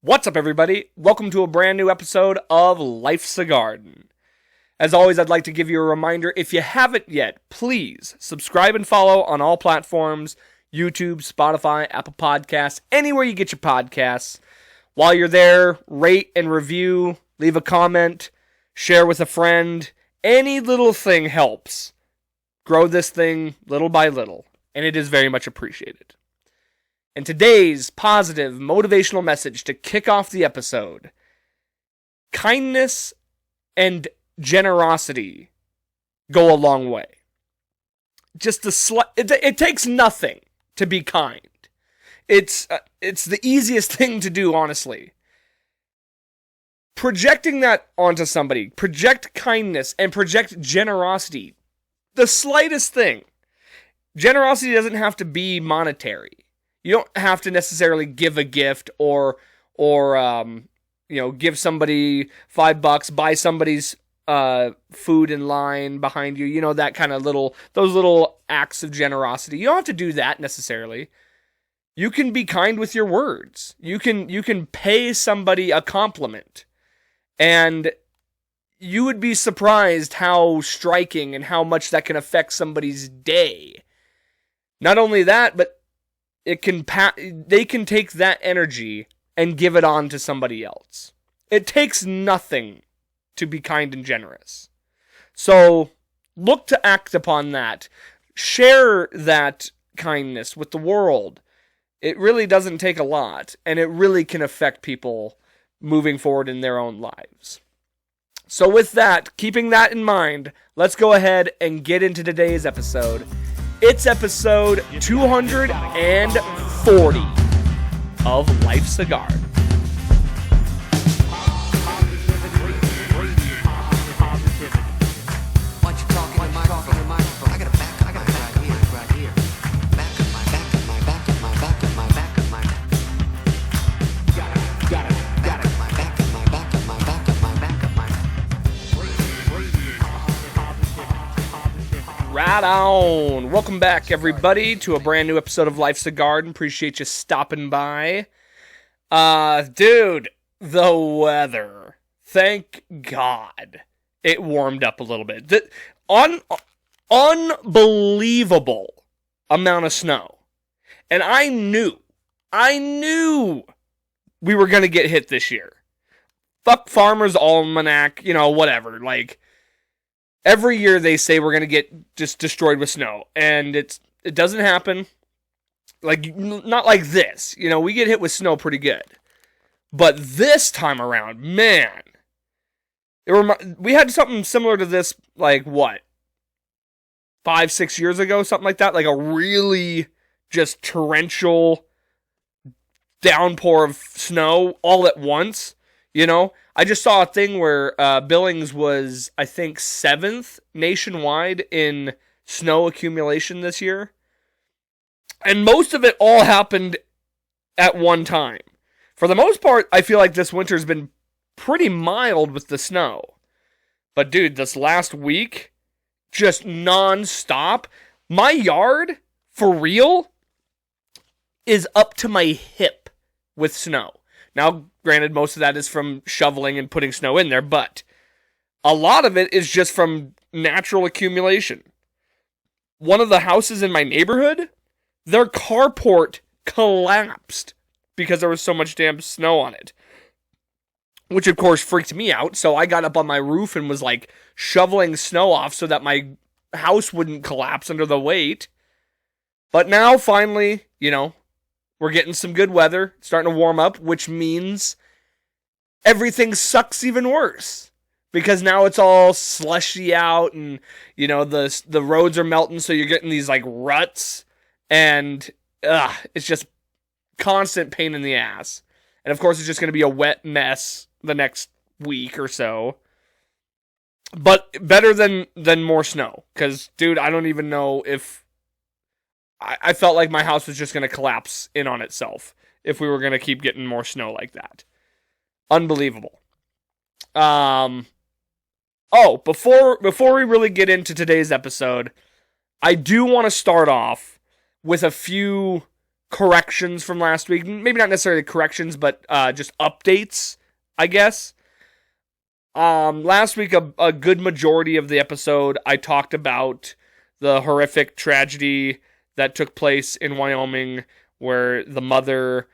What's up, everybody? Welcome to a brand new episode of Life's a Garden. As always, I'd like to give you a reminder, if you haven't yet, please subscribe and follow on all platforms, YouTube, Spotify, Apple Podcasts, anywhere you get your podcasts. While you're there, rate and review, leave a comment, share with a friend. Any little thing helps grow this thing little by little, and it is very much appreciated. And today's positive, motivational message to kick off the episode: kindness and generosity go a long way. It takes nothing to be kind. It's the easiest thing to do, honestly. Projecting that onto somebody, project kindness and project generosity. The slightest thing. Generosity doesn't have to be monetary. You don't have to necessarily give a gift or give somebody $5, buy somebody's food in line behind you. You know, that kind of those little acts of generosity. You don't have to do that necessarily. You can be kind with your words. You can pay somebody a compliment, and you would be surprised how striking and how much that can affect somebody's day. Not only that, but they can take that energy and give it on to somebody else. It takes nothing to be kind and generous. So look to act upon that. Share that kindness with the world. It really doesn't take a lot, and it really can affect people moving forward in their own lives. So with that, keeping that in mind, let's go ahead and get into today's episode. It's episode 240 of Life's a Garden. Right on. Welcome back, everybody, to a brand new episode of Life's a Garden. Appreciate you stopping by. Dude, the weather. Thank God it warmed up a little bit. Unbelievable amount of snow. And I knew we were going to get hit this year. Fuck Farmer's Almanac, whatever. Like, every year they say we're going to get just destroyed with snow, and it doesn't happen. Like, not like this. We get hit with snow pretty good. But this time around, man, we had something similar to this, 5-6 years ago, something like that. Like a really just torrential downpour of snow all at once, I just saw a thing where Billings was, I think, 7th nationwide in snow accumulation this year. And most of it all happened at one time. For the most part, I feel like this winter's been pretty mild with the snow. But dude, this last week, just non-stop. My yard, for real, is up to my hip with snow. Now, granted, most of that is from shoveling and putting snow in there, but a lot of it is just from natural accumulation. One of the houses in my neighborhood, their carport collapsed because there was so much damn snow on it. Which, of course, freaked me out, so I got up on my roof and was, shoveling snow off so that my house wouldn't collapse under the weight. But now, finally, we're getting some good weather, starting to warm up, which means everything sucks even worse. Because now it's all slushy out, and, the roads are melting, so you're getting these, ruts, and, it's just constant pain in the ass. And, of course, it's just going to be a wet mess the next week or so. But better than more snow. Because, dude, I don't even know if I felt like my house was just going to collapse in on itself if we were going to keep getting more snow like that. Unbelievable. Before we really get into today's episode, I do want to start off with a few corrections from last week. Maybe not necessarily corrections, but just updates, I guess. Last week, a good majority of the episode, I talked about the horrific tragedy that took place in Wyoming, where the mother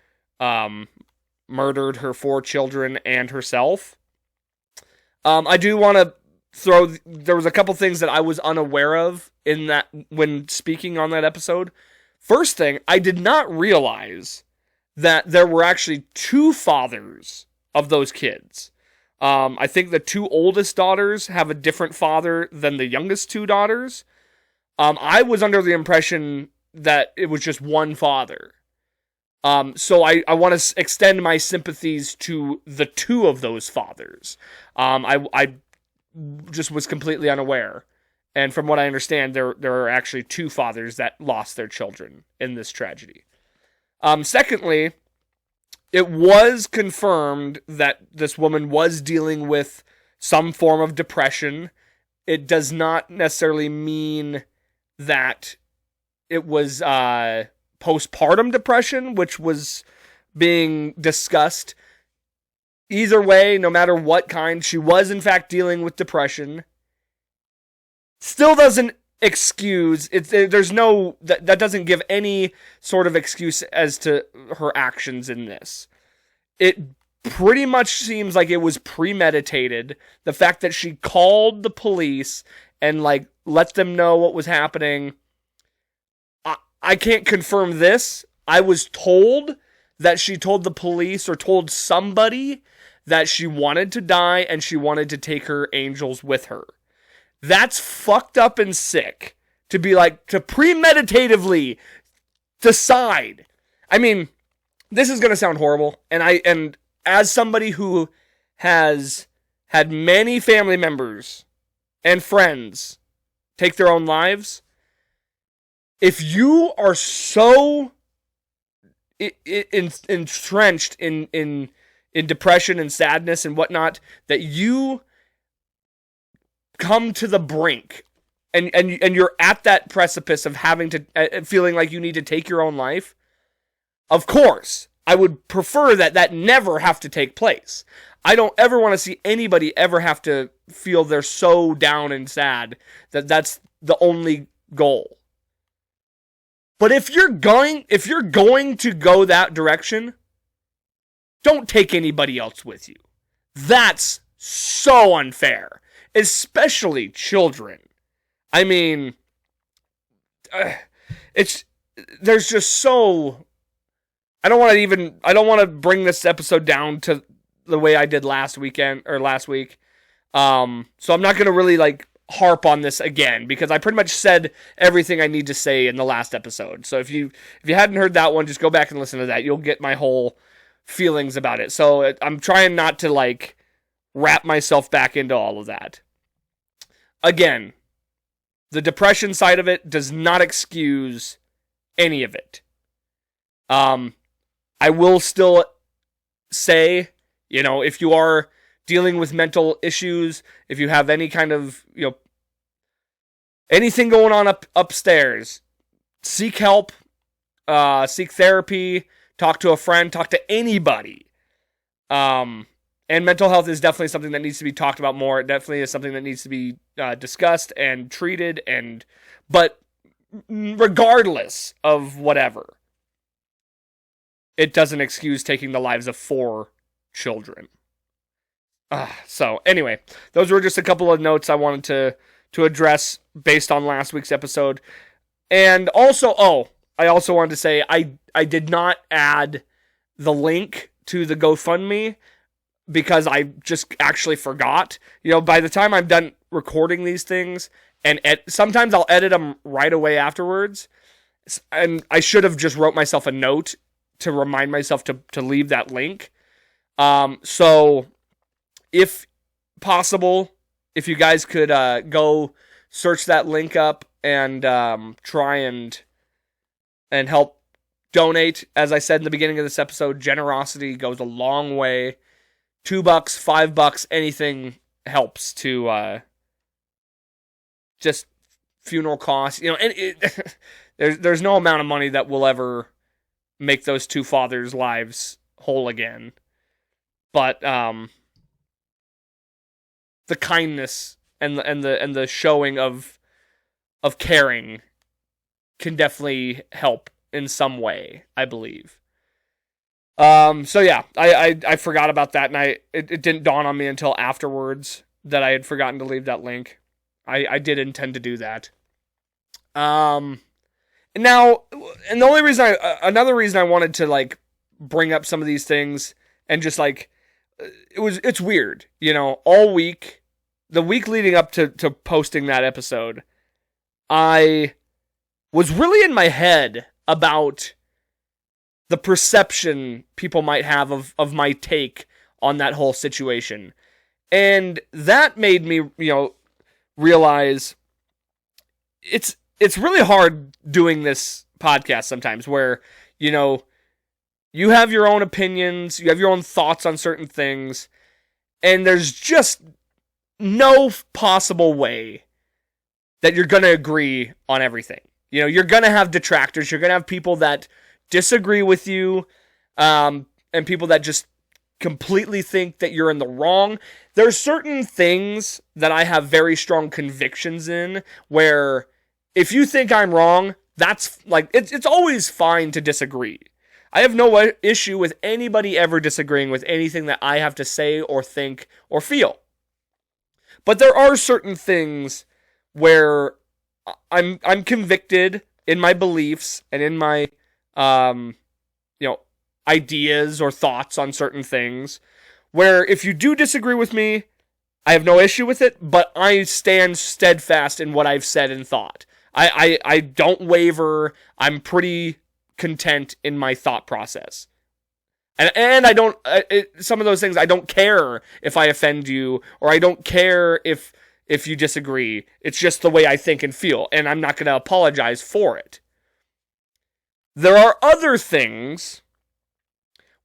murdered her 4 children and herself. I do want to there was a couple things that I was unaware of in that when speaking on that episode. First thing, I did not realize that there were actually 2 fathers of those kids. I think the 2 oldest daughters have a different father than the youngest 2 daughters. I was under the impression that it was just one father. So I want to extend my sympathies to the 2 of those fathers. I just was completely unaware. And from what I understand, there are actually 2 fathers that lost their children in this tragedy. Secondly, it was confirmed that this woman was dealing with some form of depression. It does not necessarily mean that it was postpartum depression, which was being discussed. Either way, no matter what kind, she was in fact dealing with depression. Still doesn't excuse there's no that doesn't give any sort of excuse as to her actions in this. It pretty much seems like it was premeditated. The fact that she called the police and like let them know what was happening. I can't confirm this. I was told that she told the police or told somebody that she wanted to die and she wanted to take her angels with her. That's fucked up and sick to be like, to premeditatively decide. I mean, this is going to sound horrible. And as somebody who has had many family members and friends take their own lives, if you are so entrenched in depression and sadness and whatnot that you come to the brink and you're at that precipice of having to feeling like you need to take your own life, of course I would prefer that never have to take place. I don't ever want to see anybody ever have to feel they're so down and sad that that's the only goal. But if you're going to go that direction, don't take anybody else with you. That's so unfair. Especially children. I mean, there's just so, I don't want to bring this episode down to the way I did last week. So I'm not going to really like harp on this again because I pretty much said everything I need to say in the last episode. So if you hadn't heard that one, just go back and listen to that. You'll get my whole feelings about it. So I'm trying not to like wrap myself back into all of that. Again, the depression side of it does not excuse any of it. I will still say, if you are dealing with mental issues, if you have any kind of, anything going on upstairs, seek help, seek therapy, talk to a friend, talk to anybody. And mental health is definitely something that needs to be talked about more. It definitely is something that needs to be discussed and treated. But regardless of whatever, it doesn't excuse taking the lives of 4 children. So anyway, those were just a couple of notes I wanted to address based on last week's episode. And also, I also wanted to say I did not add the link to the GoFundMe because I just actually forgot. By the time I'm done recording these things, and sometimes I'll edit them right away afterwards, and I should have just wrote myself a note to remind myself to leave that link. So, if possible, if you guys could go search that link up and try and help donate. As I said in the beginning of this episode, generosity goes a long way. $2, $5, anything helps to just funeral costs. And there's no amount of money that will ever make those two fathers' lives whole again. But the kindness and the showing of caring can definitely help in some way, I believe. So yeah, I forgot about that, and it didn't dawn on me until afterwards that I had forgotten to leave that link. I did intend to do that. Now, and the only reason another reason I wanted to like bring up some of these things and just like it's weird, all week, the week leading up to posting that episode, I was really in my head about the perception people might have of my take on that whole situation. And that made me, realize it's really hard doing this podcast sometimes where, you have your own opinions, you have your own thoughts on certain things, and there's just no possible way that you're going to agree on everything. You're going to have detractors, you're going to have people that disagree with you, and people that just completely think that you're in the wrong. There's certain things that I have very strong convictions in where if you think I'm wrong, that's like, it's always fine to disagree. I have no issue with anybody ever disagreeing with anything that I have to say or think or feel. But there are certain things where I'm convicted in my beliefs and in my ideas or thoughts on certain things, where if you do disagree with me, I have no issue with it, but I stand steadfast in what I've said and thought. I don't waver. I'm pretty content in my thought process. And I don't, some of those things, I don't care if I offend you, or I don't care if you disagree. It's just the way I think and feel, and I'm not going to apologize for it. There are other things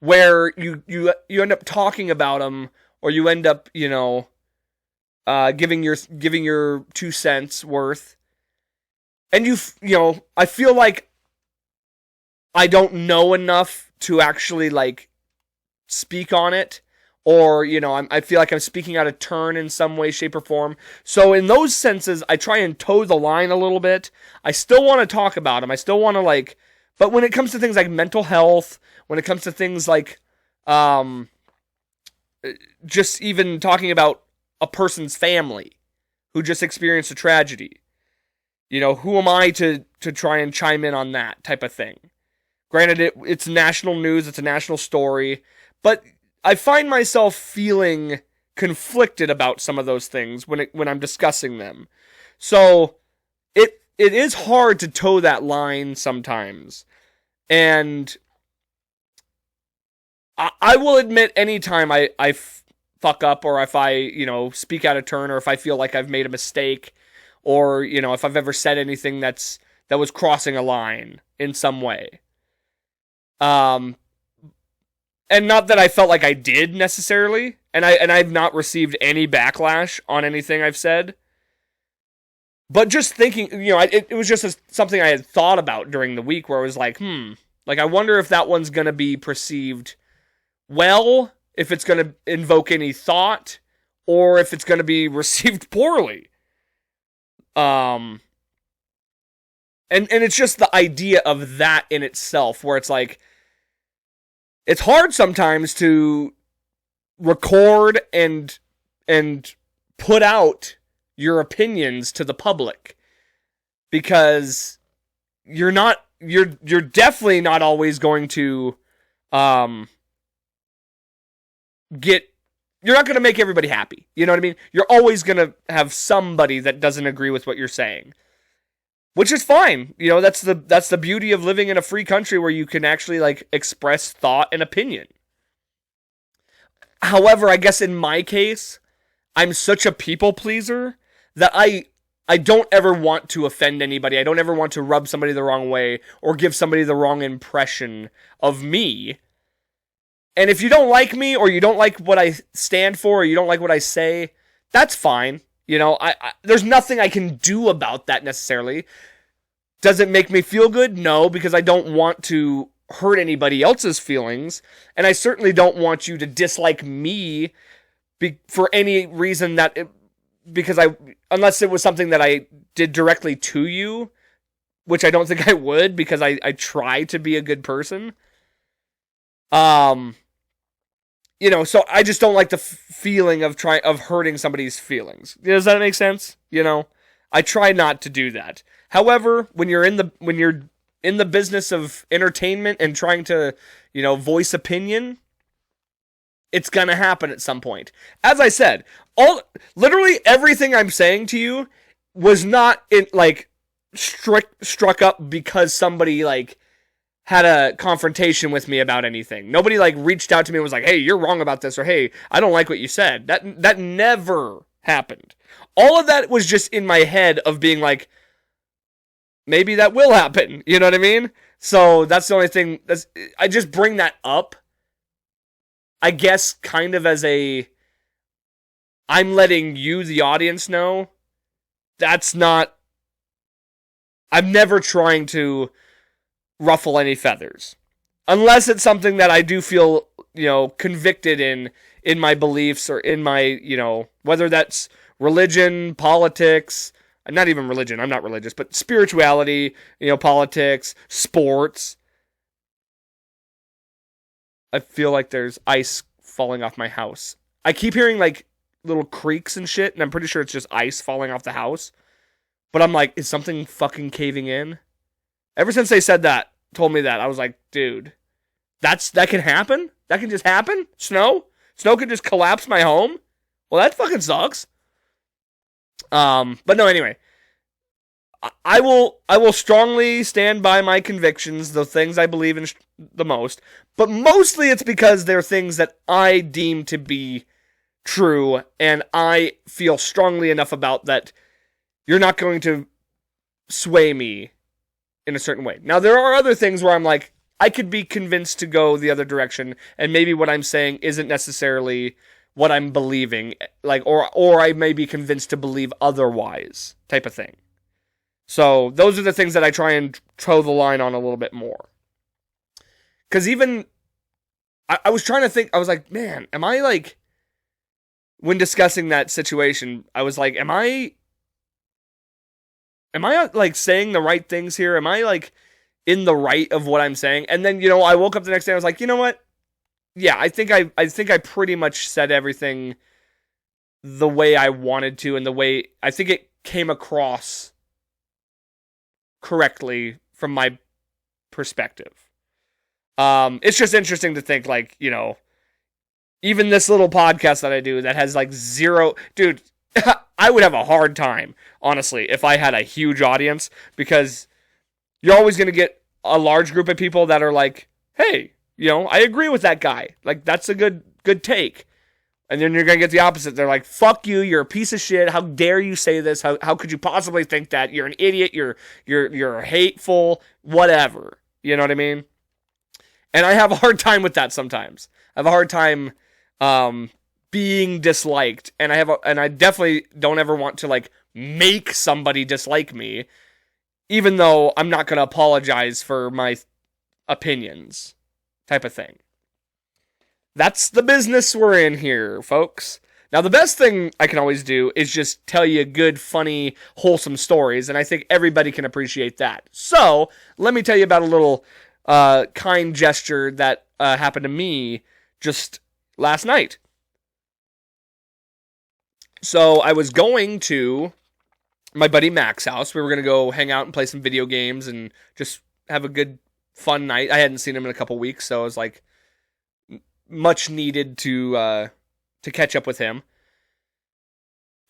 where you end up talking about them, or you end up, giving your 2 cents worth, and I feel like I don't know enough to actually like speak on it, or I feel like I'm speaking out of turn in some way, shape, or form. So in those senses, I try and toe the line a little bit. I still want to talk about them. I still want to but when it comes to things like mental health, when it comes to things like just even talking about a person's family who just experienced a tragedy, who am I to try and chime in on that type of thing? Granted, it's national news, it's a national story, but I find myself feeling conflicted about some of those things when I'm discussing them. So it is hard to toe that line sometimes. And I will admit anytime I fuck up, or if I, speak out of turn, or if I feel like I've made a mistake, or, if I've ever said anything that was crossing a line in some way. And not that I felt like I did necessarily, and I've not received any backlash on anything I've said. But just thinking, it was just something I had thought about during the week, where I was like, I wonder if that one's going to be perceived well, if it's going to invoke any thought, or if it's going to be received poorly. And it's just the idea of that in itself, where it's like, it's hard sometimes to record and put out your opinions to the public, because you're definitely not always going to you're not going to make everybody happy. You know what I mean? You're always going to have somebody that doesn't agree with what you're saying, which is fine. That's the beauty of living in a free country where you can actually express thought and opinion. However, I guess in my case, I'm such a people pleaser that I don't ever want to offend anybody. I don't ever want to rub somebody the wrong way or give somebody the wrong impression of me. And if you don't like me, or you don't like what I stand for, or you don't like what I say, that's fine. There's nothing I can do about that necessarily. Does it make me feel good? No, because I don't want to hurt anybody else's feelings, and I certainly don't want you to dislike me for any reason because unless it was something that I did directly to you, which I don't think I would, because I try to be a good person. So I just don't like the feeling of hurting somebody's feelings. Does that make sense? I try not to do that. However, when you're in the business of entertainment and trying to, voice opinion, it's gonna happen at some point. As I said, literally everything I'm saying to you was not struck up because somebody had a confrontation with me about anything. Nobody reached out to me and was like, "Hey, you're wrong about this," or "Hey, I don't like what you said." That never happened. All of that was just in my head of being like, maybe that will happen. You know what I mean? So that's the only thing. I just bring that up, I guess, kind of as I'm letting you, the audience, know. I'm never trying to ruffle any feathers. Unless it's something that I do feel, convicted in my beliefs or in my, whether that's religion, politics, not even religion, I'm not religious, but spirituality, politics, sports. I feel like there's ice falling off my house. I keep hearing little creaks and shit, and I'm pretty sure it's just ice falling off the house. But I'm like, is something fucking caving in? Ever since they told me that, I was like, dude, that can happen? That can just happen? Snow can just collapse my home? Well, that fucking sucks. But no, anyway, I will strongly stand by my convictions, the things I believe in the most, but mostly it's because they're things that I deem to be true, and I feel strongly enough about that you're not going to sway me in a certain way. Now, there are other things where I'm like, I could be convinced to go the other direction, and maybe what I'm saying isn't necessarily what I'm believing, or I may be convinced to believe otherwise, type of thing. So those are the things that I try and toe the line on a little bit more. Because even, I was trying to think, I was like, man, am I when discussing that situation, I was like, am I saying the right things here? Am I in the right of what I'm saying? And then, I woke up the next day, I was like, you know what? Yeah, I think I pretty much said everything the way I wanted to, and the way I think it came across correctly from my perspective. It's just interesting to think, even this little podcast that I do that has zero, dude, I would have a hard time, honestly, if I had a huge audience, because you're always going to get a large group of people that are like, hey, I agree with that guy. That's a good take. And then you're going to get the opposite. They're like, fuck you, you're a piece of shit. How dare you say this? How could you possibly think that? You're an idiot. You're hateful, whatever. You know what I mean? And I have a hard time with that sometimes. I have a hard time being disliked, and I definitely don't ever want to make somebody dislike me, even though I'm not going to apologize for my opinions, type of thing. That's the business we're in here, folks. Now, the best thing I can always do is just tell you good, funny, wholesome stories, and I think everybody can appreciate that. So, let me tell you about a little kind gesture that happened to me just last night. So, I was going to my buddy Mac's house. We were going to go hang out and play some video games and just have a good, fun night. I hadn't seen him in a couple weeks, so I was like, much needed to catch up with him.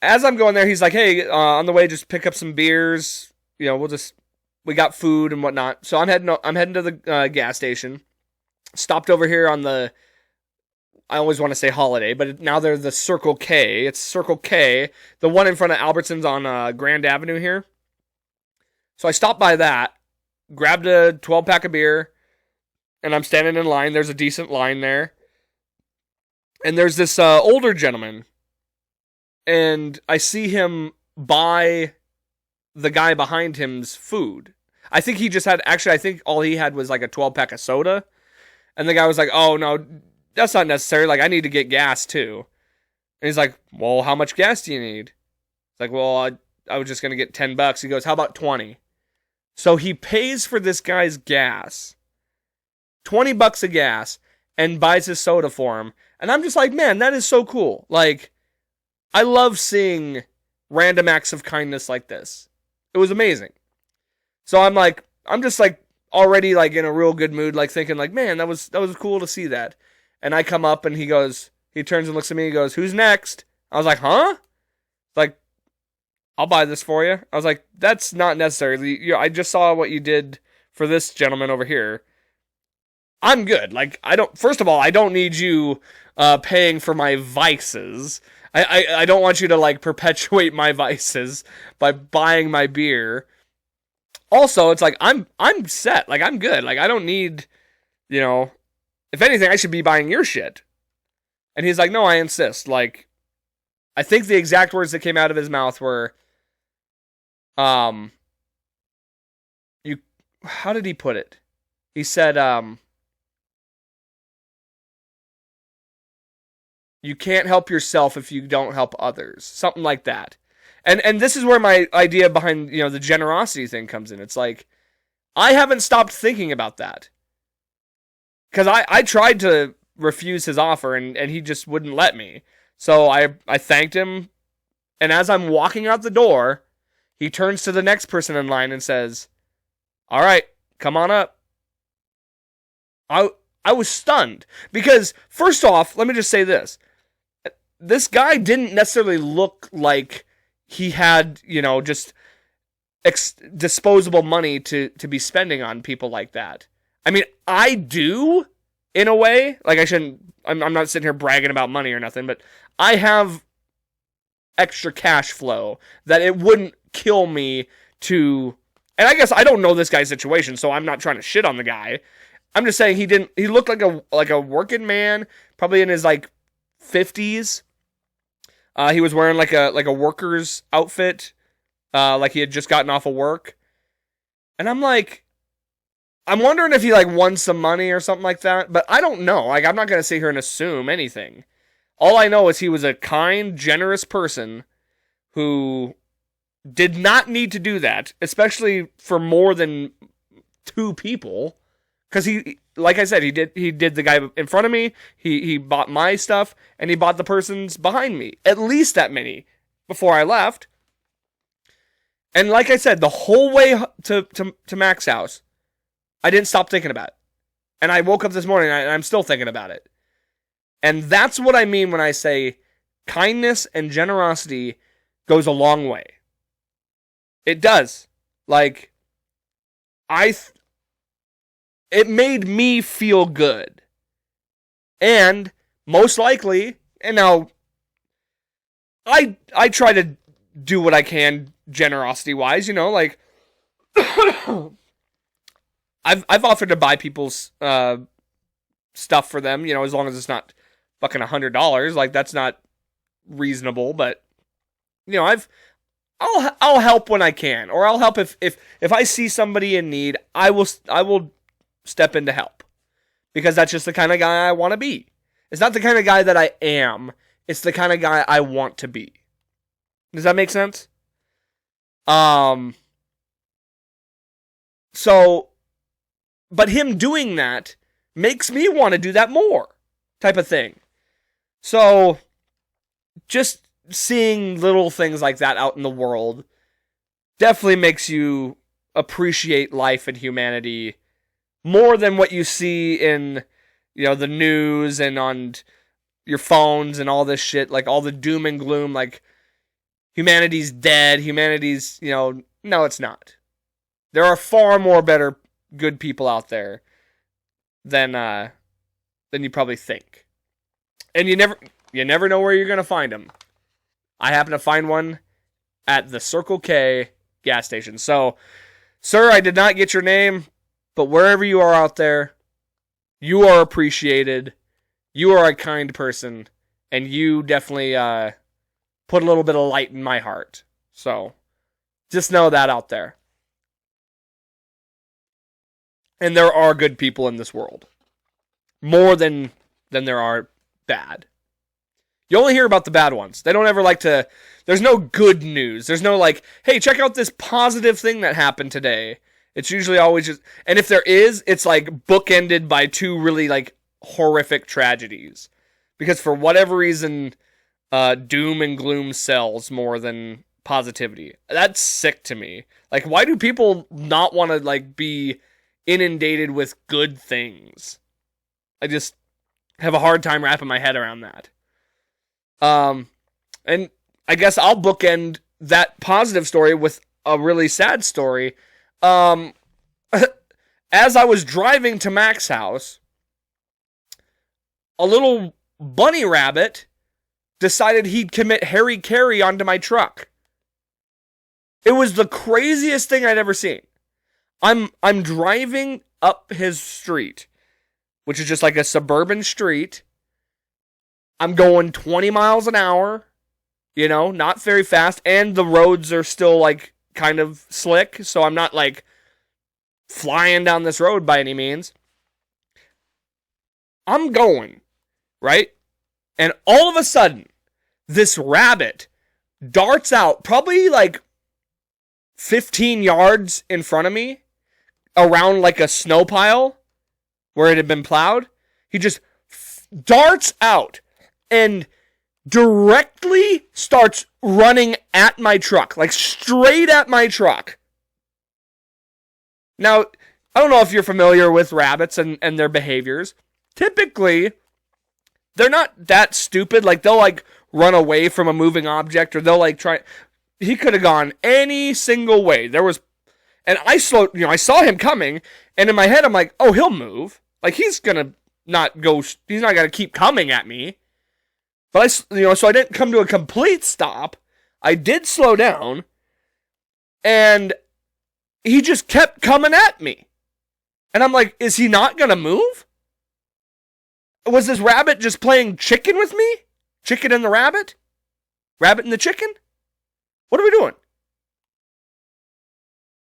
As I'm going there, he's like, hey, on the way, just pick up some beers. We got food and whatnot. So I'm heading to the gas station. Stopped over here on I always want to say Holiday, but now they're the Circle K. It's Circle K, the one in front of Albertsons on Grand Avenue here. So I stopped by that, grabbed a 12-pack of beer, and I'm standing in line. There's a decent line there. And there's this older gentleman, and I see him buy the guy behind him's food. I think he just had, actually, I think all he had was like a 12-pack of soda. And the guy was like, oh, no, that's not necessary. Like, I need to get gas too. And he's like, well, how much gas do you need? It's like, well, I was just going to get $10. He goes, how about 20? So he pays for this guy's gas, $20 of gas, and buys his soda for him. And I'm just like, man, that is so cool. Like, I love seeing random acts of kindness like this. It was amazing. So I'm just like already like in a real good mood, like thinking like, man, that was cool to see that. And I come up and he turns and looks at me and goes, who's next? I was like, huh? Like, I'll buy this for you. I was like, that's not necessary. I just saw what you did for this gentleman over here. I'm good. Like, first of all, I don't need you paying for my vices. I don't want you to like perpetuate my vices by buying my beer. Also, it's like I'm set. Like, I'm good. Like, I don't need, if anything, I should be buying your shit. And he's like, no, I insist. Like, I think the exact words that came out of his mouth were, how did he put it? He said, you can't help yourself if you don't help others. Something like that. And this is where my idea behind, the generosity thing comes in. It's like, I haven't stopped thinking about that. Because I tried to refuse his offer, and he just wouldn't let me. So I thanked him, and as I'm walking out the door, he turns to the next person in line and says, all right, come on up. I was stunned. Because, first off, let me just say this. This guy didn't necessarily look like he had, just disposable money to be spending on people like that. I mean, I do, in a way. Like, I'm not sitting here bragging about money or nothing, but I have extra cash flow that it wouldn't kill me to, and I guess I don't know this guy's situation, so I'm not trying to shit on the guy. I'm just saying he looked like a working man, probably in his like 50s. He was wearing like a worker's outfit, like he had just gotten off of work. And I'm wondering if he like won some money or something like that, but I don't know. Like, I'm not going to sit here and assume anything. All I know is he was a kind, generous person who did not need to do that, especially for more than 2 people. Because he, like I said, he did the guy in front of me, he bought my stuff, and he bought the person's behind me. At least that many before I left. And like I said, the whole way to Mac's house, I didn't stop thinking about it. And I woke up this morning and I'm still thinking about it. And that's what I mean when I say kindness and generosity goes a long way. It does. Like, it made me feel good. And most likely, and now I try to do what I can generosity wise, like I've offered to buy people's stuff for them, as long as it's not fucking $100. Like, that's not reasonable, but I'll help when I can, or I'll help if I see somebody in need. I will step in to help, because that's just the kind of guy I want to be. It's not the kind of guy that I am. It's the kind of guy I want to be. Does that make sense? So, but him doing that makes me want to do that more, type of thing. So, just seeing little things like that out in the world definitely makes you appreciate life and humanity more than what you see in, the news and on your phones and all this shit, like all the doom and gloom, like humanity's dead, humanity's, no, it's not. There are far more better good people out there than you probably think. And you never know where you're going to find them. I happen to find one at the Circle K gas station. So, sir, I did not get your name, but wherever you are out there, you are appreciated. You are a kind person, and you definitely put a little bit of light in my heart. So, just know that out there. And there are good people in this world. More than there are bad. You only hear about the bad ones. They don't ever like to... There's no good news. There's no like, hey, check out this positive thing that happened today. It's usually always just... And if there is, it's like bookended by two really like horrific tragedies. Because for whatever reason, doom and gloom sells more than positivity. That's sick to me. Like, why do people not want to like be inundated with good things? I just have a hard time wrapping my head around that. And I guess I'll bookend that positive story with a really sad story. As I was driving to Mac's house, a little bunny rabbit decided he'd commit Harry Caray onto my truck. It was the craziest thing I'd ever seen. I'm driving up his street, which is just like a suburban street. I'm going 20 miles an hour, you know, not very fast, and the roads are still like kind of slick, so I'm not like flying down this road by any means. I'm going, right? And all of a sudden, this rabbit darts out probably like 15 yards in front of me around like a snow pile where it had been plowed. He just darts out and directly starts running at my truck, like straight at my truck. Now, I don't know if you're familiar with rabbits and their behaviors. Typically, they're not that stupid. Like, they'll like run away from a moving object, or they'll like try. He could have gone any single way. And I saw him coming, and in my head, I'm like, oh, he'll move. Like, he's not gonna keep coming at me. But so I didn't come to a complete stop. I did slow down, and he just kept coming at me. And I'm like, is he not gonna move? Was this rabbit just playing chicken with me? Chicken and the rabbit? Rabbit and the chicken? What are we doing?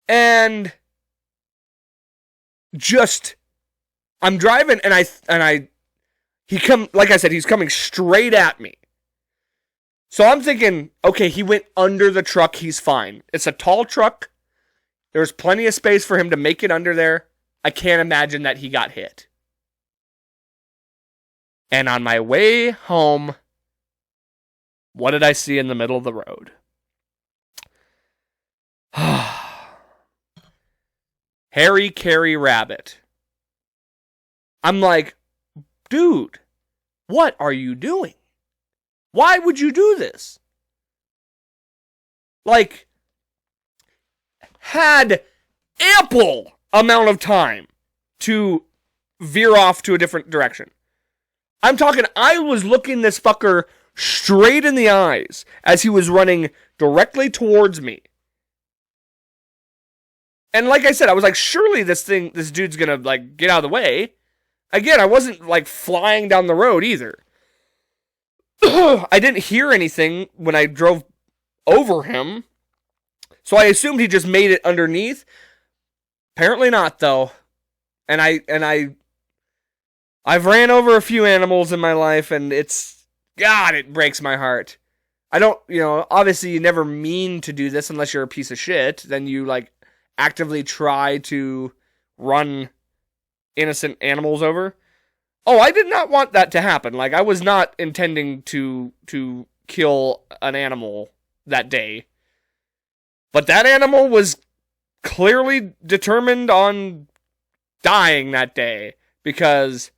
And just, I'm driving, and like I said, he's coming straight at me. So I'm thinking, okay, he went under the truck, he's fine. It's a tall truck. There's plenty of space for him to make it under there. I can't imagine that he got hit. And on my way home, what did I see in the middle of the road? Harry Caray rabbit. I'm like, dude, what are you doing? Why would you do this? Like, had ample amount of time to veer off to a different direction. I'm talking, I was looking this fucker straight in the eyes as he was running directly towards me. And like I said, I was like, surely this dude's gonna like get out of the way. Again, I wasn't like flying down the road either. I didn't hear anything when I drove over him. So I assumed he just made it underneath. Apparently not, though. And I've ran over a few animals in my life, and God, it breaks my heart. I don't, obviously you never mean to do this unless you're a piece of shit. Then you like actively try to run innocent animals over. Oh, I did not want that to happen. Like, I was not intending to kill an animal that day. But that animal was clearly determined on dying that day, because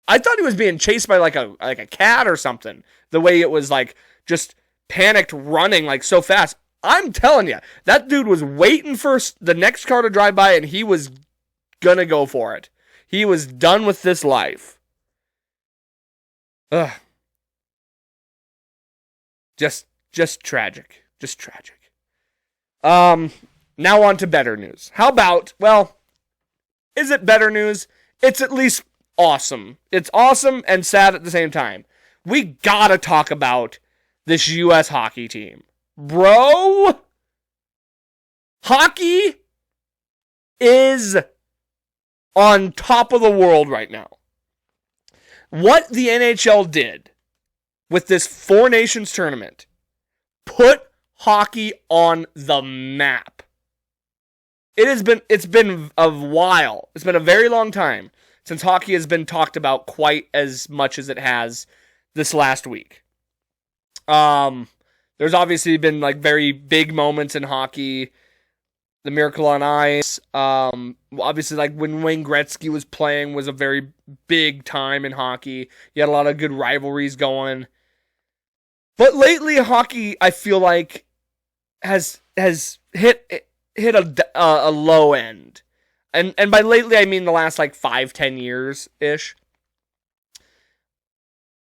I thought he was being chased by like a cat or something. The way it was like just panicked running like so fast. I'm telling you, that dude was waiting for the next car to drive by, and he was gonna go for it. He was done with this life. Ugh. Just tragic. Just tragic. Now on to better news. How about, well, is it better news? It's at least awesome. It's awesome and sad at the same time. We gotta talk about this U.S. hockey team. Bro! Hockey is on top of the world right now. What the NHL did with this Four Nations tournament put hockey on the map. It's been a while. It's been a very long time since hockey has been talked about quite as much as it has this last week. There's obviously been like very big moments in hockey. The Miracle on Ice. Obviously, like when Wayne Gretzky was playing was a very big time in hockey. You had a lot of good rivalries going. But lately, hockey, I feel like, has hit a low end. And by lately, I mean the last like 5-10 years-ish.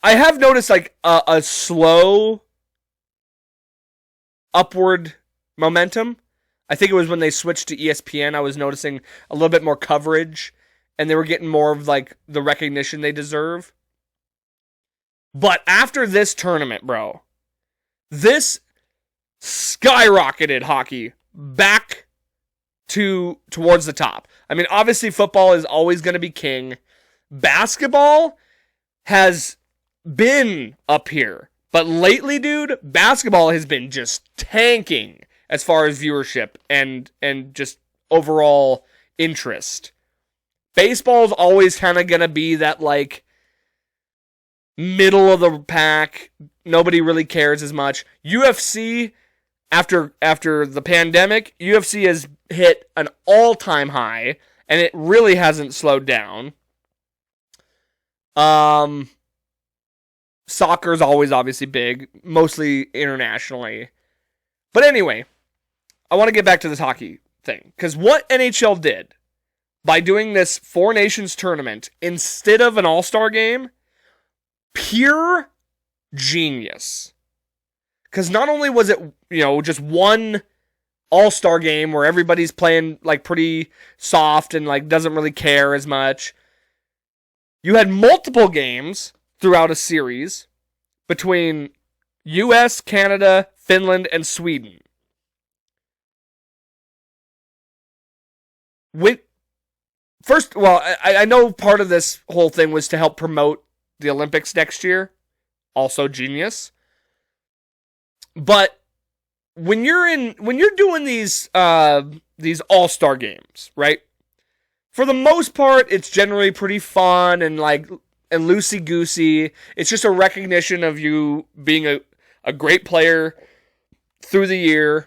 I have noticed like a slow upward momentum. I think it was when they switched to ESPN, I was noticing a little bit more coverage, and they were getting more of like the recognition they deserve. But after this tournament, bro, this skyrocketed hockey back towards the top. I mean, obviously football is always going to be king. Basketball has been up here. But lately, dude, basketball has been just tanking as far as viewership and just overall interest. Baseball's always kind of going to be that, like, middle of the pack. Nobody really cares as much. UFC, after the pandemic, UFC has hit an all-time high, and it really hasn't slowed down. Soccer's always obviously big, mostly internationally. But anyway, I want to get back to this hockey thing. Because what NHL did by doing this Four Nations tournament instead of an all-star game, pure genius. Because not only was it, just one all-star game where everybody's playing like pretty soft and like doesn't really care as much. You had multiple games throughout a series between US, Canada, Finland, and Sweden. I know part of this whole thing was to help promote the Olympics next year. Also genius. But when you're doing these all-star games, right? For the most part, it's generally pretty fun and loosey-goosey. It's just a recognition of you being a great player through the year.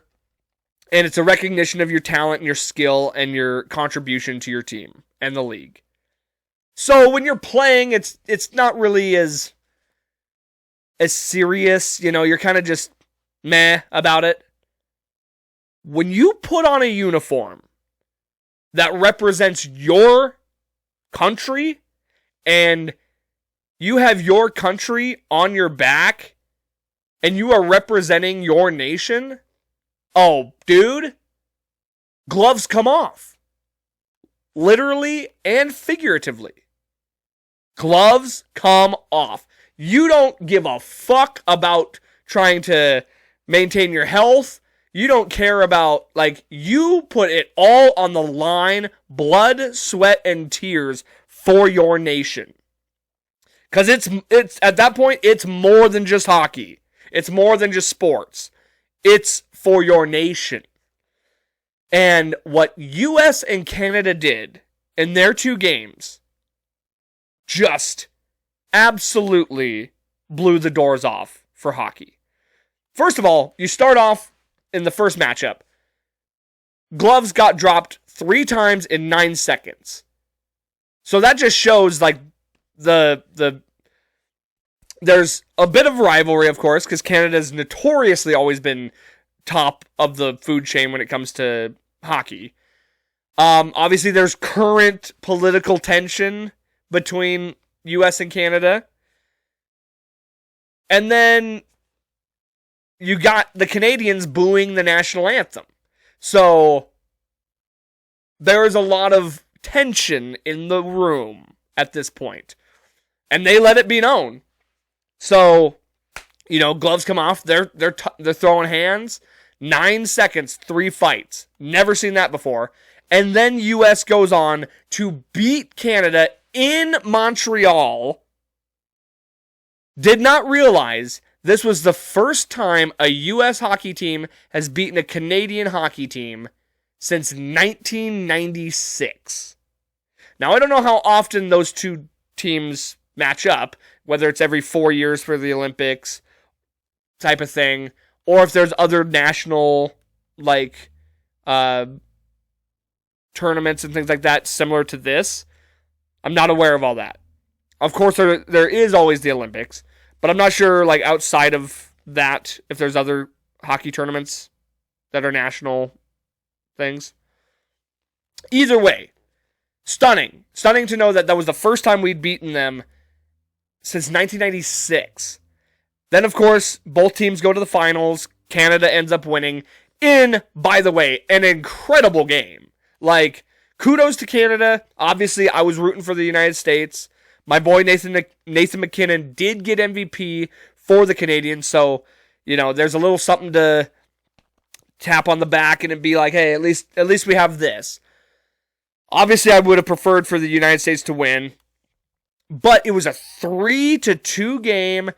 And it's a recognition of your talent and your skill and your contribution to your team and the league. So when you're playing, it's not really as serious. You're kind of just meh about it. When you put on a uniform that represents your country and you have your country on your back and you are representing your nation, oh, dude, gloves come off. Literally and figuratively. Gloves come off. You don't give a fuck about trying to maintain your health. You don't care about, you put it all on the line, blood, sweat, and tears for your nation. Because it's at that point, it's more than just hockey. It's more than just sports. It's for your nation. And what US and Canada did in their two games just absolutely blew the doors off for hockey. First of all, you start off in the first matchup. Gloves got dropped 3 times in 9 seconds. So that just shows there's a bit of rivalry, of course, because Canada's notoriously always been top of the food chain when it comes to hockey. Obviously, there's current political tension between US and Canada. And then you got the Canadians booing the national anthem. So there is a lot of tension in the room at this point. And they let it be known. So, gloves come off. They're throwing hands. 9 seconds, 3 fights. Never seen that before. And then U.S. goes on to beat Canada in Montreal. Did not realize this was the first time a U.S. hockey team has beaten a Canadian hockey team since 1996. Now, I don't know how often those two teams match up, whether it's every 4 years for the Olympics type of thing, or if there's other national, like, tournaments and things like that similar to this. I'm not aware of all that. Of course, there is always the Olympics, but I'm not sure, like, outside of that, if there's other hockey tournaments that are national things. Either way, stunning. Stunning to know that that was the first time we'd beaten them since 1996. Then, of course, both teams go to the finals. Canada ends up winning in, by the way, an incredible game. Like, kudos to Canada. Obviously, I was rooting for the United States. My boy Nathan McKinnon did get MVP for the Canadians, so, you know, there's a little something to tap on the back and be like, hey, at least we have this. Obviously, I would have preferred for the United States to win, but it was a 3-2 game.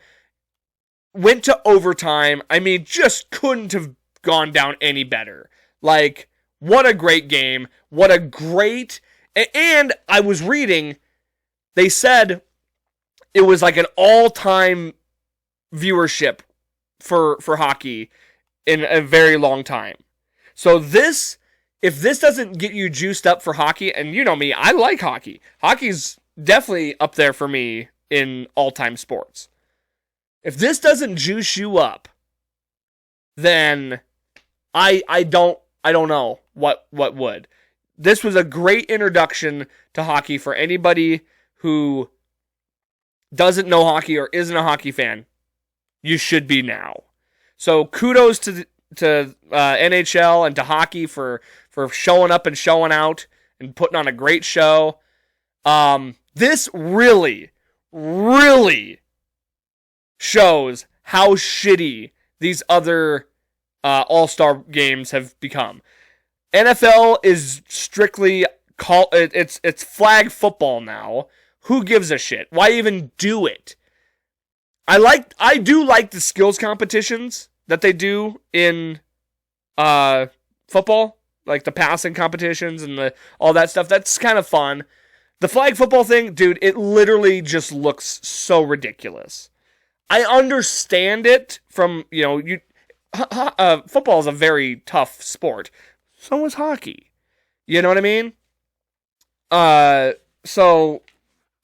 Went to overtime. I mean, just couldn't have gone down any better. Like, what a great game. What a great... And I was reading, they said it was like an all-time viewership for hockey in a very long time. So this, if this doesn't get you juiced up for hockey, and you know me, I like hockey. Hockey's definitely up there for me in all-time sports. If this doesn't juice you up, then I don't know what would. This was a great introduction to hockey for anybody who doesn't know hockey or isn't a hockey fan. You should be now. So kudos to NHL and to hockey for showing up and showing out and putting on a great show. This really, really shows how shitty these other all-star games have become. NFL is strictly it's flag football now. Who gives a shit? Why even do it? I do like the skills competitions that they do in football, like the passing competitions and all that stuff. That's kind of fun. The flag football thing, dude, it literally just looks so ridiculous. I understand it from, you know, football is a very tough sport. So is hockey. You know what I mean? So,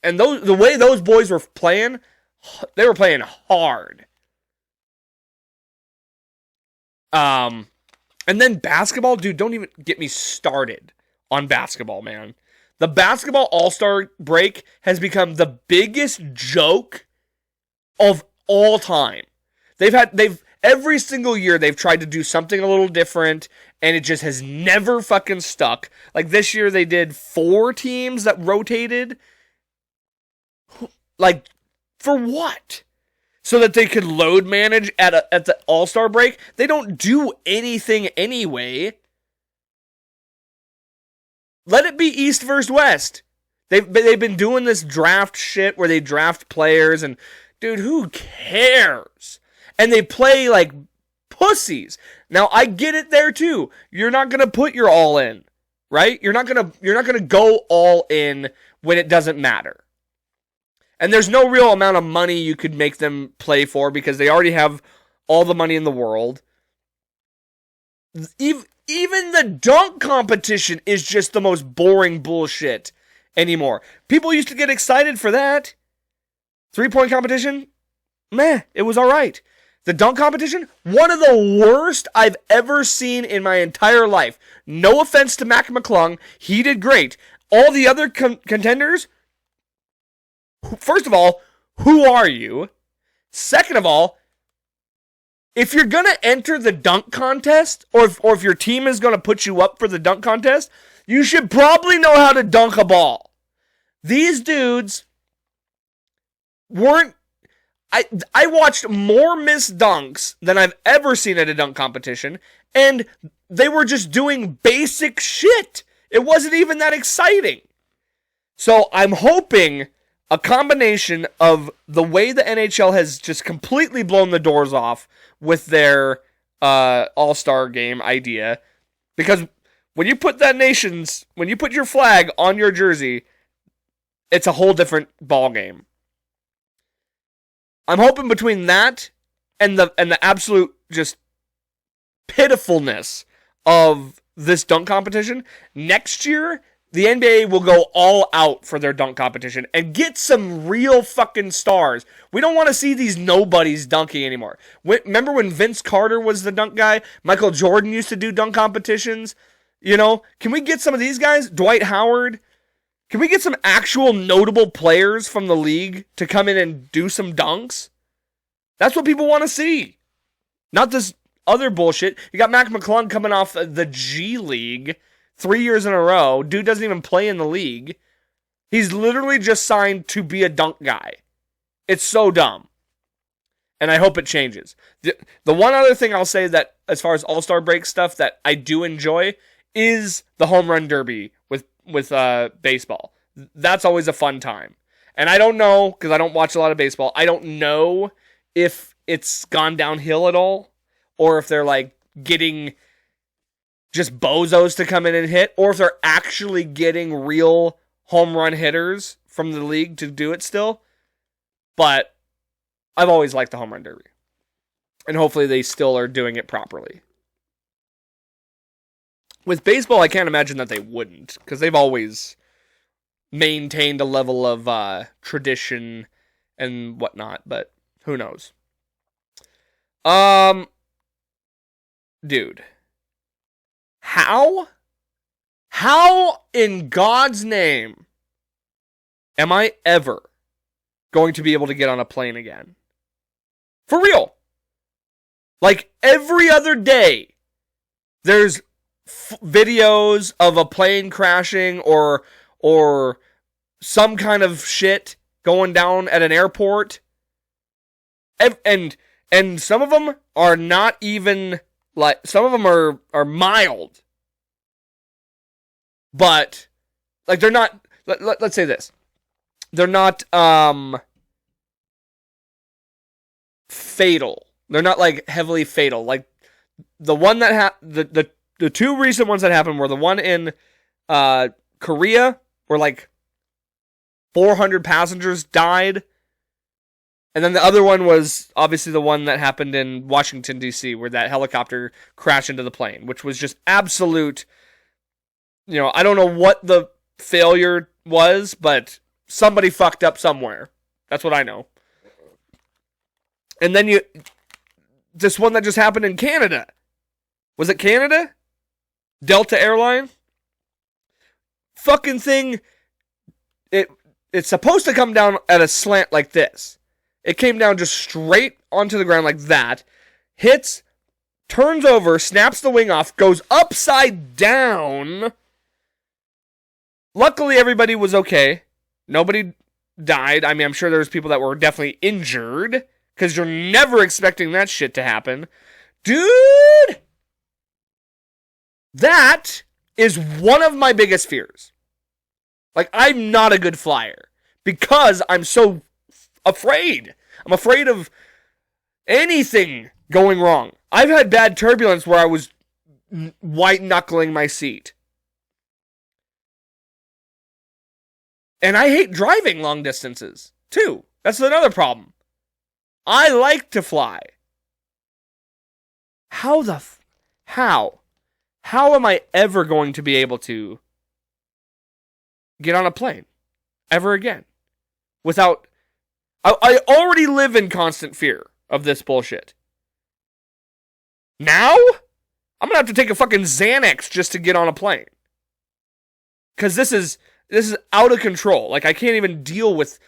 and the way those boys were playing, they were playing hard. And then basketball, dude, don't even get me started on basketball, man. The basketball all-star break has become the biggest joke of all time. Every single year they've tried to do something a little different, and it just has never fucking stuck. Like this year they did 4 teams that rotated. Like, for what? So that they could load manage at the All-Star break? They don't do anything anyway. Let it be East versus West. They've been doing this draft shit where they draft players and, dude, who cares? And they play like pussies. Now, I get it there too. You're not going to put your all in, right? You're not going to go all in when it doesn't matter. And there's no real amount of money you could make them play for because they already have all the money in the world. Even the dunk competition is just the most boring bullshit anymore. People used to get excited for that. 3-point competition? Meh, it was alright. The dunk competition? One of the worst I've ever seen in my entire life. No offense to Mac McClung. He did great. All the other contenders? First of all, who are you? Second of all, if you're going to enter the dunk contest, or if your team is going to put you up for the dunk contest, you should probably know how to dunk a ball. These dudes weren't... I watched more missed dunks than I've ever seen at a dunk competition, and they were just doing basic shit. It wasn't even that exciting. So I'm hoping a combination of the way the NHL has just completely blown the doors off with their All-Star game idea, because when you put your flag on your jersey, it's a whole different ball game. I'm hoping between that and the absolute just pitifulness of this dunk competition, next year the NBA will go all out for their dunk competition and get some real fucking stars. We don't want to see these nobodies dunking anymore. Remember when Vince Carter was the dunk guy? Michael Jordan used to do dunk competitions. You know, can we get some of these guys? Dwight Howard? Can we get some actual notable players from the league to come in and do some dunks? That's what people want to see. Not this other bullshit. You got Mac McClung coming off the G League 3 years in a row. Dude doesn't even play in the league. He's literally just signed to be a dunk guy. It's so dumb. And I hope it changes. The one other thing I'll say that, as far as All-Star break stuff that I do enjoy, is the home run derby with baseball. That's always a fun time. And I don't know, because I don't watch a lot of baseball, I don't know if it's gone downhill at all, or if they're like getting just bozos to come in and hit, or if they're actually getting real home run hitters from the league to do it still. But I've always liked the home run derby. And hopefully they still are doing it properly. With baseball, I can't imagine that they wouldn't, because they've always maintained a level of tradition and whatnot, but who knows? Dude. How in God's name am I ever going to be able to get on a plane again? For real. Like, every other day, there's videos of a plane crashing or some kind of shit going down at an airport. And some of them are not even, like, some of them are mild. But, like, they're not, let's say this. They're not, fatal. They're not, like, heavily fatal. Like, the one that, the two recent ones that happened were the one in, Korea, where, like, 400 passengers died. And then the other one was obviously the one that happened in Washington, D.C., where that helicopter crashed into the plane, which was just absolute, you know, I don't know what the failure was, but somebody fucked up somewhere. That's what I know. And then this one that just happened in Canada. Was it Canada? Delta Airline? Fucking thing, it's supposed to come down at a slant like this. It came down just straight onto the ground like that, hits, turns over, snaps the wing off, goes upside down. Luckily, everybody was okay. Nobody died. I mean, I'm sure there was people that were definitely injured, because you're never expecting that shit to happen. Dude! That is one of my biggest fears. Like, I'm not a good flyer, because I'm so afraid. I'm afraid of anything going wrong. I've had bad turbulence where I was white-knuckling my seat. And I hate driving long distances, too. That's another problem. I like to fly. How am I ever going to be able to get on a plane ever again without... I already live in constant fear of this bullshit. Now, I'm going to have to take a fucking Xanax just to get on a plane. Because this is out of control. Like, I can't even deal with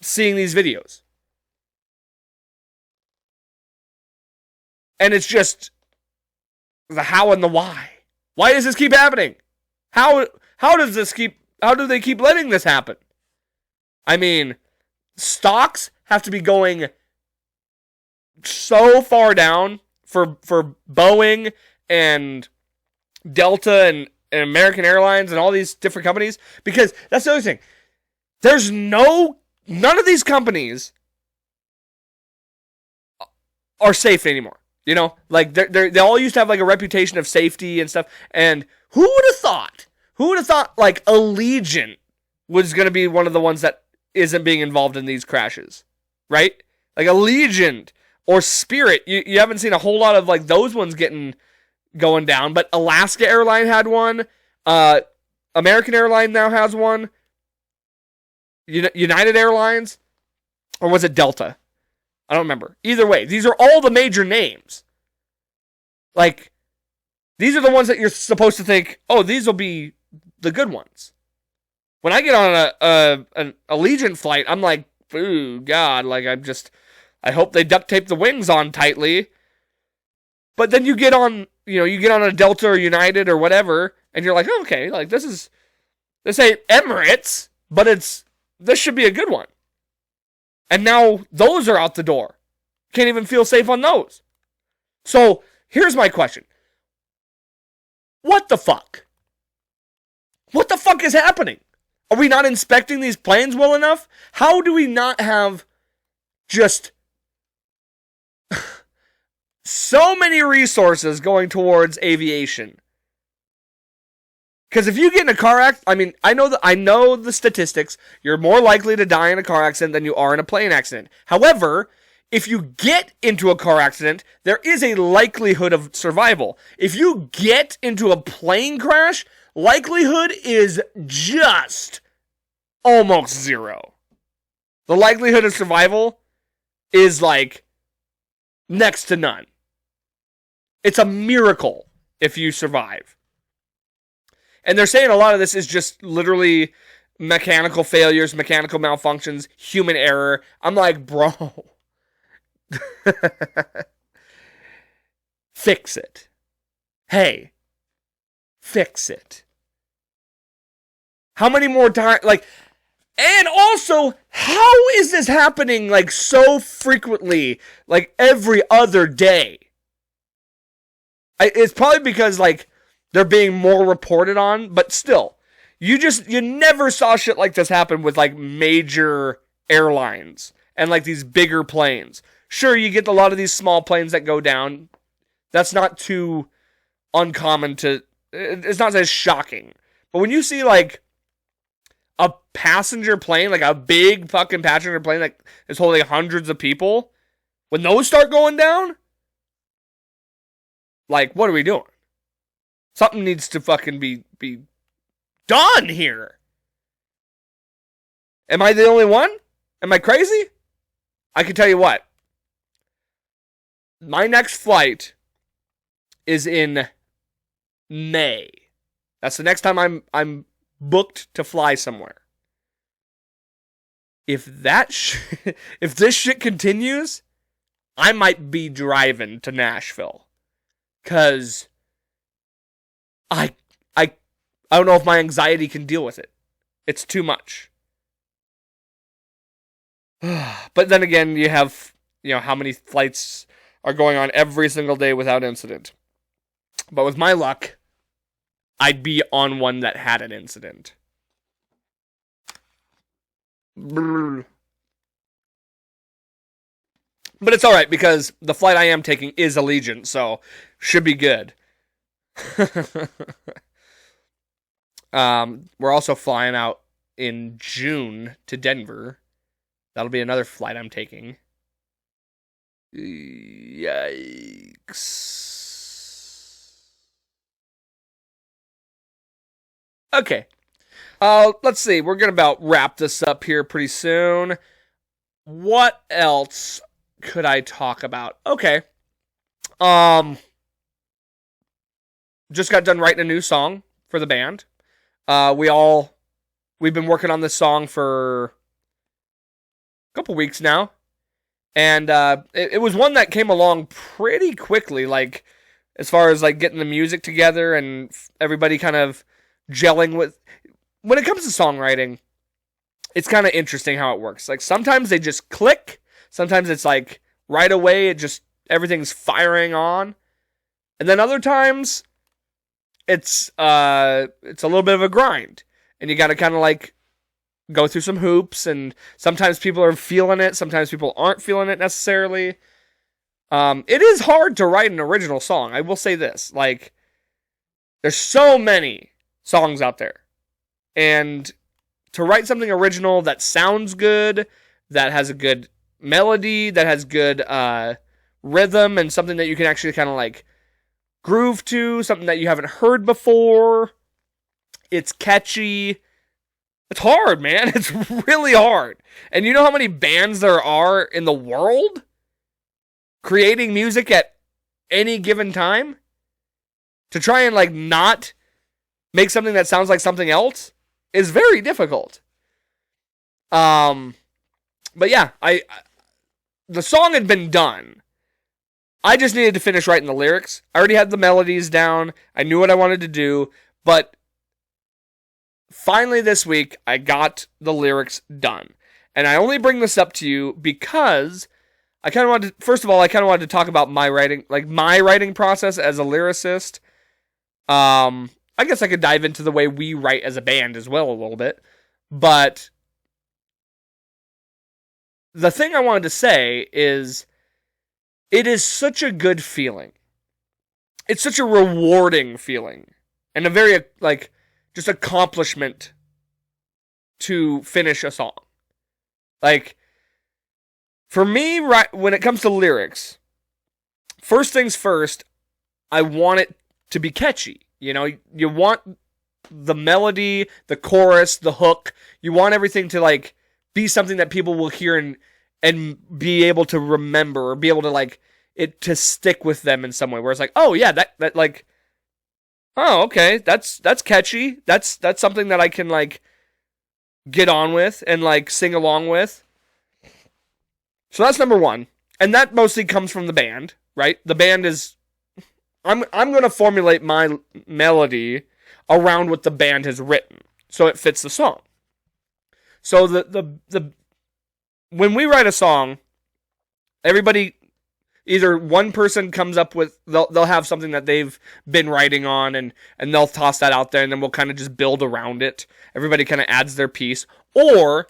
seeing these videos. And it's just the how and the why. Why does this keep happening? How do they keep letting this happen? I mean, stocks have to be going so far down for Boeing and Delta and American Airlines and all these different companies, because that's the other thing. There's none of these companies are safe anymore. You know, like they all used to have like a reputation of safety and stuff. And who would have thought? Who would have thought like Allegiant was going to be one of the ones that isn't being involved in these crashes, right? Like Allegiant or Spirit, you haven't seen a whole lot of like those ones going down. But Alaska Airline had one. American Airline now has one. United Airlines, or was it Delta? I don't remember. Either way, these are all the major names. Like, these are the ones that you're supposed to think, oh, these will be the good ones. When I get on an Allegiant flight, I'm like, ooh, God, like I hope they duct tape the wings on tightly. But then you get on a Delta or United or whatever, and you're like, oh, okay, like this ain't Emirates, but this should be a good one. And now those are out the door. Can't even feel safe on those. So here's my question. What the fuck? What the fuck is happening? Are we not inspecting these planes well enough? How do we not have just so many resources going towards aviation? Because if you get in a car accident, I mean, I know the statistics. You're more likely to die in a car accident than you are in a plane accident. However, if you get into a car accident, there is a likelihood of survival. If you get into a plane crash, likelihood is just almost zero. The likelihood of survival is like next to none. It's a miracle if you survive. And they're saying a lot of this is just literally mechanical failures, mechanical malfunctions, human error. I'm like, bro. Fix it. Hey. Fix it. How many more times? Like, and also, how is this happening like so frequently, like every other day? It's probably because like they're being more reported on, but still, you never saw shit like this happen with like major airlines and like these bigger planes. Sure, you get a lot of these small planes that go down. That's not too uncommon it's not as shocking. But when you see like a passenger plane, like a big fucking passenger plane that is holding hundreds of people, when those start going down, like, what are we doing? Something needs to fucking be done here. Am I the only one? Am I crazy? I can tell you what. My next flight is in May. That's the next time I'm booked to fly somewhere. If this shit continues, I might be driving to Nashville. 'Cause I don't know if my anxiety can deal with it. It's too much. But then again, you have, how many flights are going on every single day without incident. But with my luck, I'd be on one that had an incident. But it's alright because the flight I am taking is Allegiant, so should be good. We're also flying out in June to Denver. That'll be another flight I'm taking. Yikes. Okay. Let's see. We're gonna about wrap this up here pretty soon. What else could I talk about? Okay. Just got done writing a new song for the band. We've been working on this song for a couple weeks now. And it was one that came along pretty quickly, like as far as like getting the music together and everybody kind of gelling with. When it comes to songwriting, it's kind of interesting how it works. Like sometimes they just click, sometimes it's like right away everything's firing on. And then other times it's a little bit of a grind, and you got to kind of like go through some hoops, and sometimes people are feeling it, sometimes people aren't feeling it necessarily. It is hard to write an original song. I will say this, like, there's so many songs out there, and to write something original that sounds good, that has a good melody, that has good rhythm, and something that you can actually kind of like groove to, something that you haven't heard before, it's catchy. It's hard, man. It's really hard. And you know how many bands there are in the world creating music at any given time? To try and like not make something that sounds like something else is very difficult. But yeah, the song had been done. I just needed to finish writing the lyrics. I already had the melodies down. I knew what I wanted to do, but finally this week I got the lyrics done. And I only bring this up to you because I kind of wanted to, first of all, I kind of wanted to talk about my writing process as a lyricist. I guess I could dive into the way we write as a band as well a little bit. But the thing I wanted to say is it is such a good feeling. It's such a rewarding feeling. And a very, like, just accomplishment to finish a song. Like, for me, right, when it comes to lyrics, first things first, I want it to be catchy. You know, you want the melody, the chorus, the hook. You want everything to, like, be something that people will hear and be able to remember, or be able to, like, it to stick with them in some way. Where it's like, oh yeah, that like, oh okay, that's catchy. That's something that I can like get on with and like sing along with. So that's number one, and that mostly comes from the band, right? The band is, I'm going to formulate my melody around what the band has written, so it fits the song. So the when we write a song, everybody, either one person comes up with, they'll have something that they've been writing on, and they'll toss that out there, and then we'll kind of just build around it. Everybody kind of adds their piece, or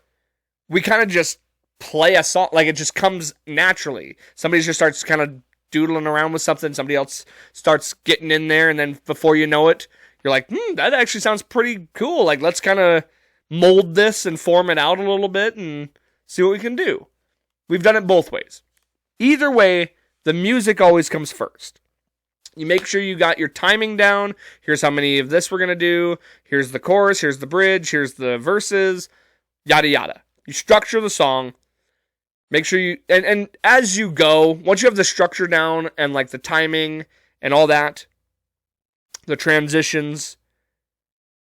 we kind of just play a song, like it just comes naturally. Somebody just starts kind of doodling around with something, somebody else starts getting in there, and then before you know it, you're like, that actually sounds pretty cool. Like, let's kind of mold this and form it out a little bit and see what we can do. We've done it both ways. Either way, the music always comes first. You make sure you got your timing down. Here's how many of this we're going to do. Here's the chorus. Here's the bridge. Here's the verses. Yada, yada. You structure the song. Make sure you, and as you go, once you have the structure down and like the timing and all that, the transitions,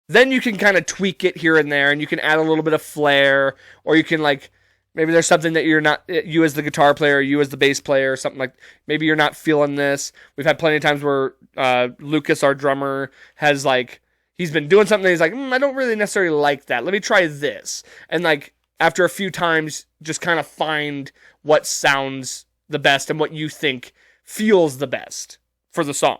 then you can kind of tweak it here and there, and you can add a little bit of flair, or you can like, maybe there's something that you're not, you as the guitar player, you as the bass player, or something like, maybe you're not feeling this. We've had plenty of times where Lucas, our drummer, has like, he's been doing something, and he's like, I don't really necessarily like that. Let me try this. And like, after a few times, just kind of find what sounds the best and what you think feels the best for the song.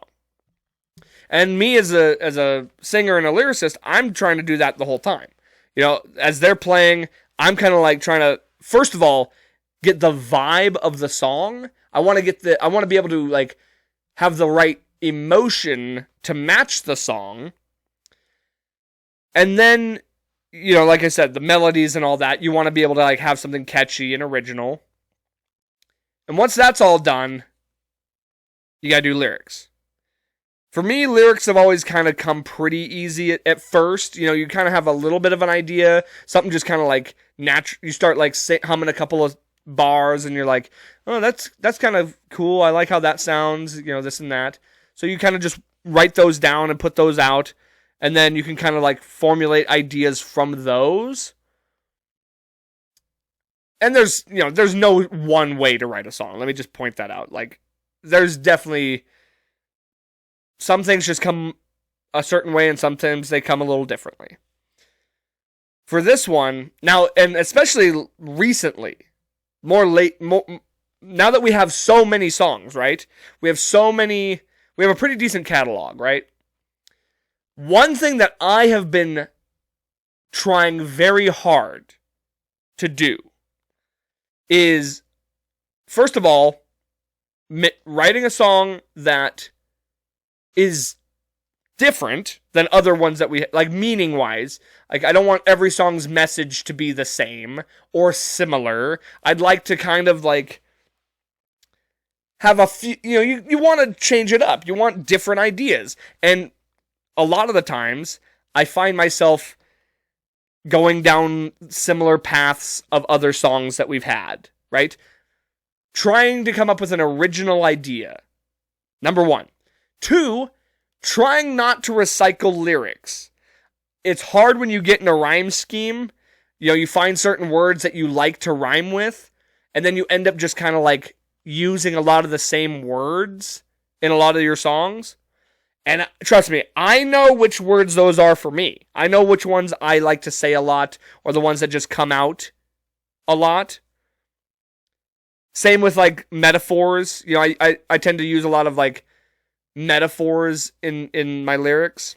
And me as a singer and a lyricist, I'm trying to do that the whole time. You know, as they're playing, I'm kind of like trying to, first of all, get the vibe of the song. I want to be able to like have the right emotion to match the song. And then, you know, like I said, the melodies and all that, you want to be able to like have something catchy and original. And once that's all done, you got to do lyrics. For me, lyrics have always kind of come pretty easy at first. You know, you kind of have a little bit of an idea. Something just kind of like natural. You start like humming a couple of bars, and you're like, oh, that's kind of cool. I like how that sounds. You know, this and that. So you kind of just write those down and put those out, and then you can kind of like formulate ideas from those. And there's no one way to write a song. Let me just point that out. Like, there's definitely some things just come a certain way, and sometimes they come a little differently. For this one, now, and especially recently, now that we have so many songs, right? We have a pretty decent catalog, right? One thing that I have been trying very hard to do is, first of all, writing a song that is different than other ones that we like, meaning wise. Like, I don't want every song's message to be the same or similar. I'd like to kind of like have a few, you want to change it up. You want different ideas. And a lot of the times I find myself going down similar paths of other songs that we've had, right? Trying to come up with an original idea. Number one. Two, trying not to recycle lyrics. It's hard when you get in a rhyme scheme. You find certain words that you like to rhyme with, and then you end up just kind of like using a lot of the same words in a lot of your songs. And trust me, I know which words those are for me. I know which ones I like to say a lot, or the ones that just come out a lot. Same with like metaphors. I tend to use a lot of like metaphors in my lyrics.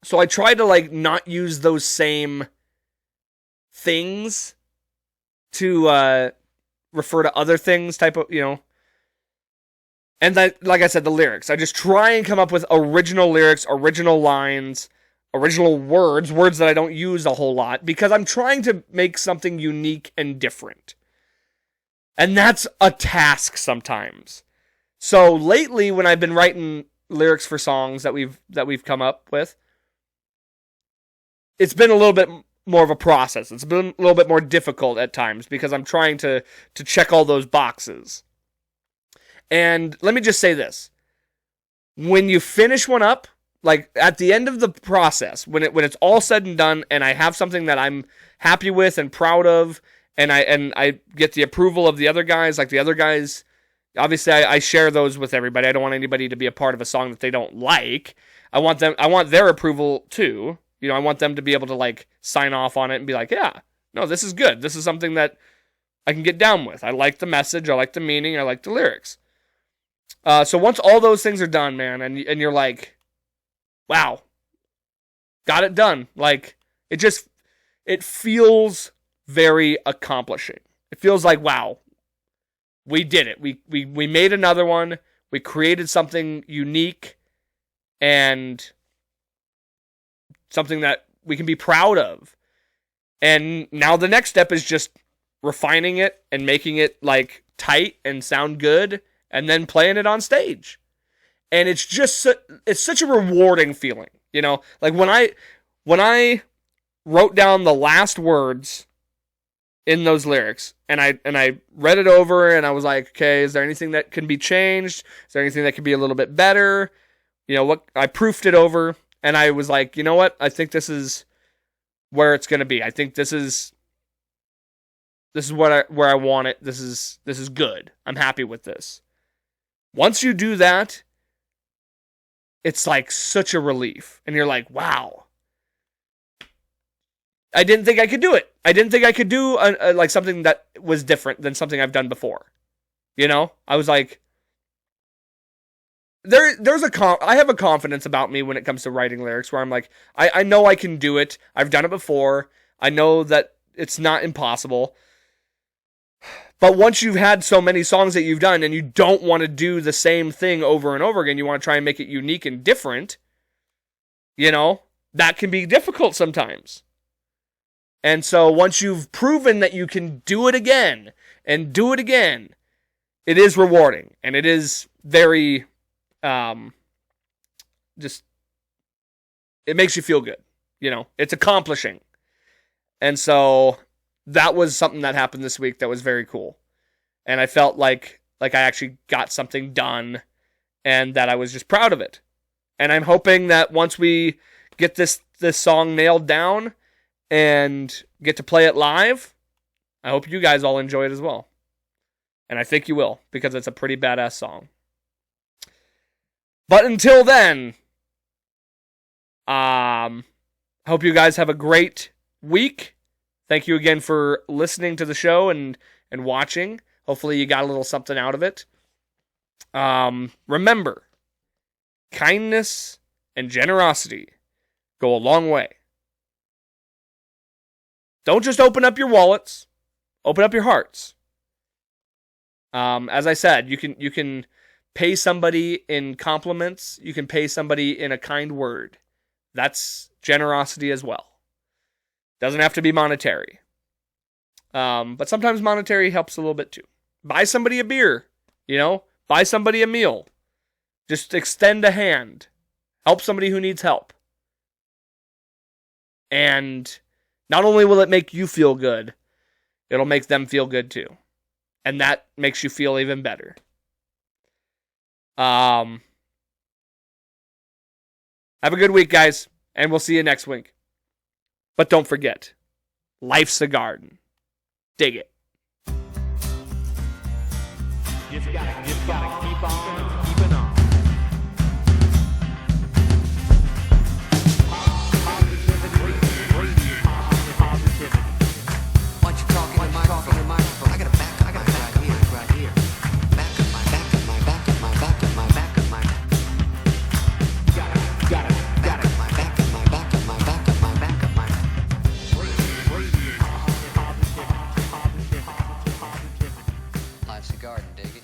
So I try to like not use those same things to refer to other things type of, And that, like I said, the lyrics. I just try and come up with original lyrics, original lines, original words that I don't use a whole lot, because I'm trying to make something unique and different. And that's a task sometimes. So lately, when I've been writing lyrics for songs that we've come up with, it's been a little bit more of a process. It's been a little bit more difficult at times because I'm trying to check all those boxes. And let me just say this. When you finish one up, like at the end of the process, when it's all said and done, and I have something that I'm happy with and proud of, and I get the approval of the other guys, like the other guys, obviously I share those with everybody. I don't want anybody to be a part of a song that they don't like. I want their approval too. I want them to be able to like sign off on it and be like, yeah, no, this is good. This is something that I can get down with. I like the message. I like the meaning. I like the lyrics. So once all those things are done, man, and you're like, wow, got it done. Like, it feels very accomplishing. It feels like, wow, we did it. We made another one. We created something unique and something that we can be proud of. And now the next step is just refining it and making it like tight and sound good, and then playing it on stage. And it's such a rewarding feeling, like when I wrote down the last words in those lyrics, and I read it over, and I was like, okay, is there anything that can be changed? Is there anything that could be a little bit better? I proofed it over, and I was like, you know what? I think this is where it's going to be. I think this is where I want it. This is good. I'm happy with this. Once you do that, it's like such a relief. And you're like, wow. I didn't think I could do it. I didn't think I could do like something that was different than something I've done before. I was like, I have a confidence about me when it comes to writing lyrics where I'm like, I know I can do it. I've done it before. I know that it's not impossible. But once you've had so many songs that you've done and you don't want to do the same thing over and over again, you want to try and make it unique and different, that can be difficult sometimes. And so once you've proven that you can do it again and do it again, it is rewarding. And it is very, it makes you feel good. It's accomplishing. And so that was something that happened this week that was very cool. And I felt like I actually got something done and that I was just proud of it. And I'm hoping that once we get this song nailed down and get to play it live, I hope you guys all enjoy it as well. And I think you will, because it's a pretty badass song. But until then, I hope you guys have a great week. Thank you again for listening to the show and watching. Hopefully you got a little something out of it. Remember, kindness and generosity go a long way. Don't just open up your wallets, open up your hearts. As I said, you can pay somebody in compliments, you can pay somebody in a kind word. That's generosity as well. Doesn't have to be monetary. But sometimes monetary helps a little bit too. Buy somebody a beer, buy somebody a meal. Just extend a hand. Help somebody who needs help. And not only will it make you feel good, it'll make them feel good too. And that makes you feel even better. Have a good week, guys. And we'll see you next week. But don't forget, life's a garden. Dig it. Just gotta keep on keeping on. Life's a garden, dig it?